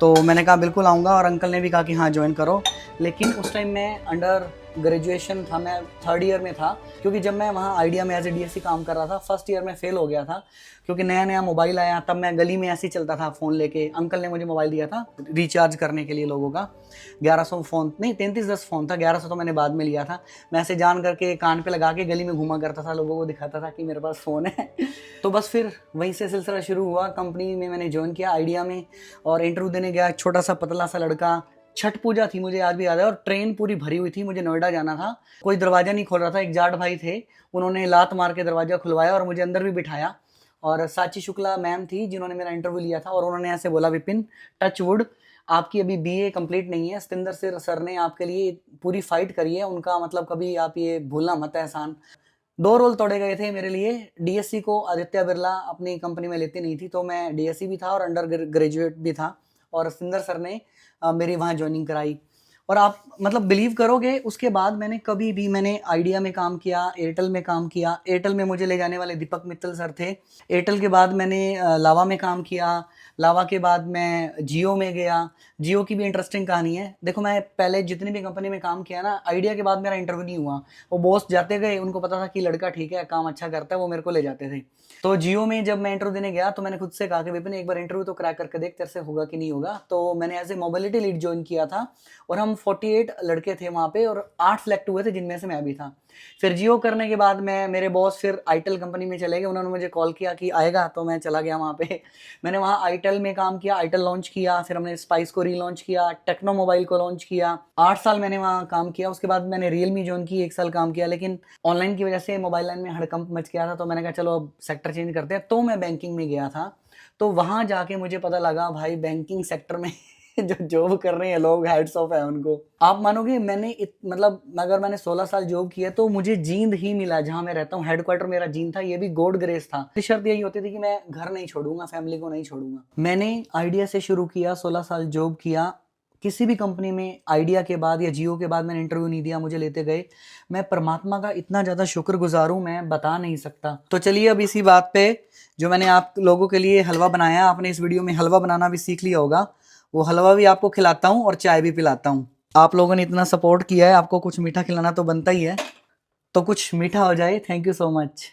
तो मैंने कहा बिल्कुल आऊँगा, और अंकल ने भी कहा कि हाँ ज्वाइन करो। लेकिन उस टाइम मैं अंडर ग्रेजुएशन था, मैं थर्ड ईयर में था, क्योंकि जब मैं वहाँ आइडिया में एज ए डीएससी काम कर रहा था, फर्स्ट ईयर में फेल हो गया था, क्योंकि नया नया मोबाइल आया। तब मैं गली में ऐसे ही चलता था फ़ोन लेके, अंकल ने मुझे मोबाइल दिया था रिचार्ज करने के लिए लोगों का। 1100 फ़ोन नहीं, 3310 फ़ोन था, 1100 तो मैंने बाद में लिया था। मैं ऐसे जान करके कान पे लगा के गली में घूमा करता था, लोगों को दिखाता था कि मेरे पास फ़ोन है। तो बस फिर वहीं से सिलसिला शुरू हुआ। कंपनी में मैंने ज्वाइन किया आइडिया में, और इंटरव्यू देने गया। छोटा सा पतला सा लड़का, छठ पूजा थी मुझे आज भी याद है, और ट्रेन पूरी भरी हुई थी, मुझे नोएडा जाना था। कोई दरवाज़ा नहीं खोल रहा था, एक जाट भाई थे, उन्होंने लात मार के दरवाज़ा खुलवाया और मुझे अंदर भी बिठाया। और साची शुक्ला मैम थी जिन्होंने मेरा इंटरव्यू लिया था, और उन्होंने ऐसे बोला, विपिन टच वुड, आपकी अभी बीए कंप्लीट नहीं है, सतिंदर सर ने आपके लिए पूरी फाइट करी है, उनका मतलब कभी आप ये भूलना मत है एहसान। 2 रोल तोड़े गए थे मेरे लिए। डीएससी को आदित्य बिरला अपनी कंपनी में लेती नहीं थी, तो मैं डीएससी भी था और अंडर ग्रेजुएट भी था, और सतिंदर सर ने मेरी वहाँ ज्वाइनिंग कराई। और आप मतलब बिलीव करोगे, उसके बाद मैंने कभी भी, मैंने आइडिया में काम किया, एयरटेल में काम किया। एयरटेल में मुझे ले जाने वाले दीपक मित्तल सर थे। एयरटेल के बाद मैंने लावा में काम किया। लावा के बाद मैं जियो में गया। जियो की भी इंटरेस्टिंग कहानी है। देखो, मैं पहले जितनी भी कंपनी में काम किया ना, आइडिया के बाद मेरा इंटरव्यू नहीं हुआ। वो बॉस जाते गए, उनको पता था कि लड़का ठीक है, काम अच्छा करता है, वो मेरे को ले जाते थे। तो जियो में जब मैं इंटरव्यू देने गया, तो मैंने खुद से कहा कि विपिन एक बार इंटरव्यू तो क्रैक करके देख, तेरे से होगा कि नहीं होगा। तो मैंने as a mobility lead join किया था, और हम 48 लड़के थे वहाँ पे, और 8 सेलेक्ट हुए थे, जिनमें से मैं भी था। फिर जियो करने के बाद मेरे बॉस फिर आईटेल कंपनी में चले गए। उन्होंने मुझे कॉल किया कि आएगा, तो मैं चला गया वहाँ पे। मैंने वहाँ आईटेल में काम किया, आईटेल लॉन्च किया, फिर हमने स्पाइस को रीलॉन्च किया, टेक्नो मोबाइल को लॉन्च किया। 8 साल मैंने वहाँ काम किया। उसके बाद मैंने रियलमी ज्वाइन की, 1 साल काम किया, लेकिन ऑनलाइन की वजह से मोबाइल लाइन में हड़कंप मच गया था। तो मैंने कहा चलो अब सेक्टर चेंज करते हैं। तो मैं बैंकिंग में गया था। तो वहाँ जाके मुझे पता लगा, भाई बैंकिंग सेक्टर में जो जॉब कर रहे हैं लोग, हेड्स ऑफ है उनको। आप मानोगे, मतलब अगर मैंने 16 साल जॉब किया, तो मुझे जींद ही मिला जहां मैं रहता हूँ। हेडक्वार्टर मेरा जींद था, ये भी गॉड ग्रेस था। शर्त यही होती थी कि मैं घर नहीं छोड़ूंगा, फैमिली को नहीं छोड़ूंगा। मैंने आइडिया से शुरू किया, 16 साल जॉब किया। किसी भी कंपनी में आइडिया के बाद या जियो के बाद मैंने इंटरव्यू नहीं दिया, मुझे लेते गए। मैं परमात्मा का इतना ज़्यादा शुक्रगुजार हूँ, मैं बता नहीं सकता। तो चलिए, अब इसी बात पे, जो मैंने आप लोगों के लिए हलवा बनाया, आपने इस वीडियो में हलवा बनाना भी सीख लिया होगा, वो हलवा भी आपको खिलाता हूँ और चाय भी पिलाता हूँ। आप लोगों ने इतना सपोर्ट किया है, आपको कुछ मीठा खिलाना तो बनता ही है। तो कुछ मीठा हो जाए। Thank you so much.